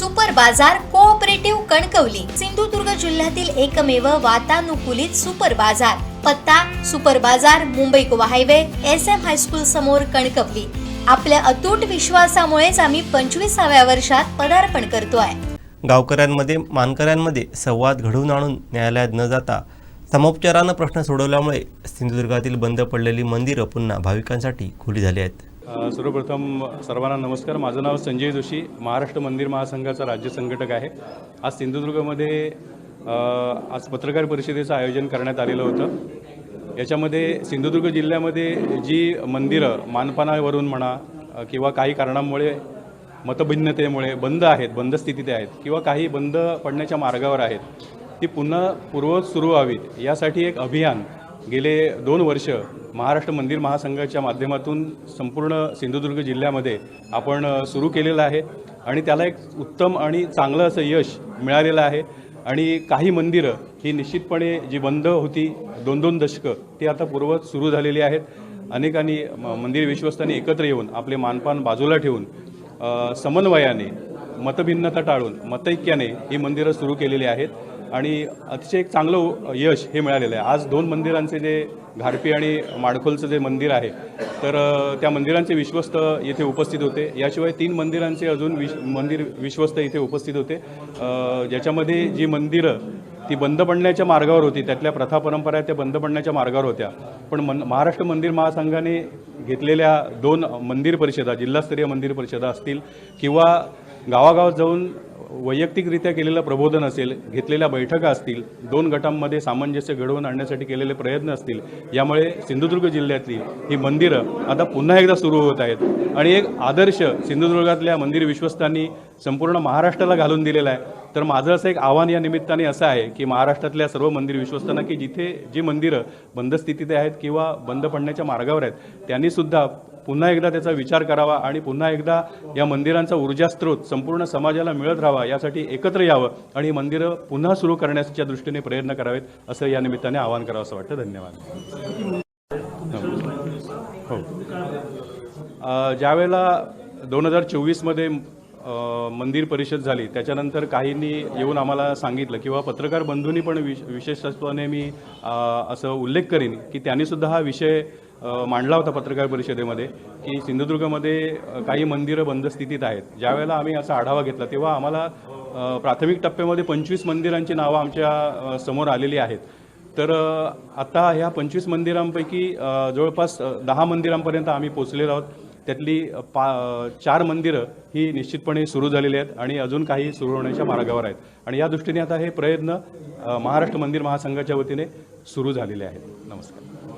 Super बाजार cooperative Kankavli Sindhudurg जिल्ह्यातील एकमेव वातानुकूलित सुपर बाजार। पत्ता सुपर बाजार Mumbai Goa highway SM high school समोर कणकवली। आपल्या अतूट विश्वासामुळेच आम्ही 25व्या वर्षात पदार्पण करतोय। गावकऱ्यांमध्ये मानकऱ्यांमध्ये संवाद घडवून आणून न्यायालयात न जाता समोपचारानं प्रश्न सोडवल्यामुळे सिंधुदुर्गातील बंद पडलेली मंदिरं पुन्हा भाविकांसाठी खुली झाली आहेत। सर्वप्रथम सर्वांना नमस्कार। माझं नाव संजय जोशी, महाराष्ट्र मंदिर महासंघाचा राज्य संघटक आहे। आज सिंधुदुर्गमध्ये आज पत्रकार परिषदेचं आयोजन करण्यात आलेलं होतं। याच्यामध्ये सिंधुदुर्ग जिल्ह्यामध्ये जी मंदिरं मानपानावरून म्हणा किंवा काही कारणांमुळे मतभिन्नतेमुळे बंद आहेत, बंद स्थितीत आहेत किंवा काही बंद पडण्याच्या मार्गावर आहेत, ती पुन्हा पूर्ववत सुरू व्हावीत यासाठी एक अभियान गेले 2 वर्ष महाराष्ट्र मंदिर महासंघाच्या माध्यमातून संपूर्ण सिंधुदुर्ग जिल्ह्यामध्ये आपण सुरू केलेलं आहे आणि त्याला एक उत्तम आणि चांगलं असं यश मिळालेलं आहे। आणि काही मंदिरं ही निश्चितपणे जी बंद होती 2-2 दशकं ती आता पूर्ववत सुरू झालेली आहेत। अनेकांनी मंदिर विश्वस्तांनी एकत्र येऊन आपले मानपान बाजूला ठेवून समन्वयाने मतभिन्नता टाळून मतैक्याने ही मंदिरं सुरू केलेली आहेत आणि अतिशय एक चांगलं यश हे मिळालेलं आहे। आज 2 मंदिरांचे जे घारपी आणि माडखोलचं जे मंदिर आहे तर त्या मंदिरांचे विश्वस्त येथे उपस्थित होते। याशिवाय 3 मंदिरांचे अजून मंदिर विश्वस्त इथे उपस्थित होते, ज्याच्यामध्ये जी मंदिरं ती बंद पडण्याच्या मार्गावर होती, त्यातल्या प्रथा परंपरा त्या बंद पडण्याच्या मार्गावर होत्या। पण महाराष्ट्र मंदिर महासंघाने घेतलेल्या 2 मंदिर परिषदा, जिल्हास्तरीय मंदिर परिषदा असतील किंवा गावागावात जाऊन वैयक्तिकरित्या केलेलं प्रबोधन असेल, घेतलेल्या बैठका असतील, 2 गटांमध्ये सामंजस्य घडवून आणण्यासाठी केलेले प्रयत्न असतील, यामुळे सिंधुदुर्ग जिल्ह्यातली ही मंदिरं आता पुन्हा एकदा सुरू होत आहेत आणि एक आदर्श सिंधुदुर्गातल्या मंदिर विश्वस्तांनी संपूर्ण महाराष्ट्राला घालून दिलेला आहे। तर माझं असं एक आव्हान या निमित्ताने असं आहे की महाराष्ट्रातल्या सर्व मंदिर विश्वस्तांना की जिथे जी मंदिरं बंद स्थितीत आहेत किंवा बंद पडण्याच्या मार्गावर आहेत, त्यांनीसुद्धा पुन्हा एकदा त्याचा विचार करावा आणि पुन्हा एकदा या मंदिरांचा ऊर्जास्त्रोत संपूर्ण समाजाला मिळत राहावा यासाठी एकत्र यावं आणि ही मंदिरं पुन्हा सुरू करण्याच्या दृष्टीने प्रयत्न करावेत, असं या निमित्ताने आवाहन करावं असं वाटतं। धन्यवाद। हो, ज्यावेळेला 2024मध्ये मंदिर परिषद झाली त्याच्यानंतर काहींनी येऊन आम्हाला सांगितलं किंवा पत्रकार बंधूंनी पण विशेषत्वाने मी असं उल्लेख करीन की त्यांनीसुद्धा हा विषय मांडला होता पत्रकार परिषदेमध्ये की सिंधुदुर्गमध्ये काही मंदिरं बंद स्थितीत आहेत। ज्यावेळेला आम्ही असा आढावा घेतला तेव्हा आम्हाला प्राथमिक टप्प्यामध्ये 25 मंदिरांची नावं आमच्या समोर आलेली आहेत। तर आता ह्या 25 मंदिरांपैकी जवळपास 10 मंदिरांपर्यंत आम्ही पोचलेलो आहोत। त्यातली 4 मंदिरं ही निश्चितपणे सुरू झालेली आहेत आणि अजून काही सुरू होण्याच्या मार्गावर आहेत आणि या दृष्टीने आता हे प्रयत्न महाराष्ट्र मंदिर महासंघाच्या वतीने सुरू झालेले आहेत। नमस्कार।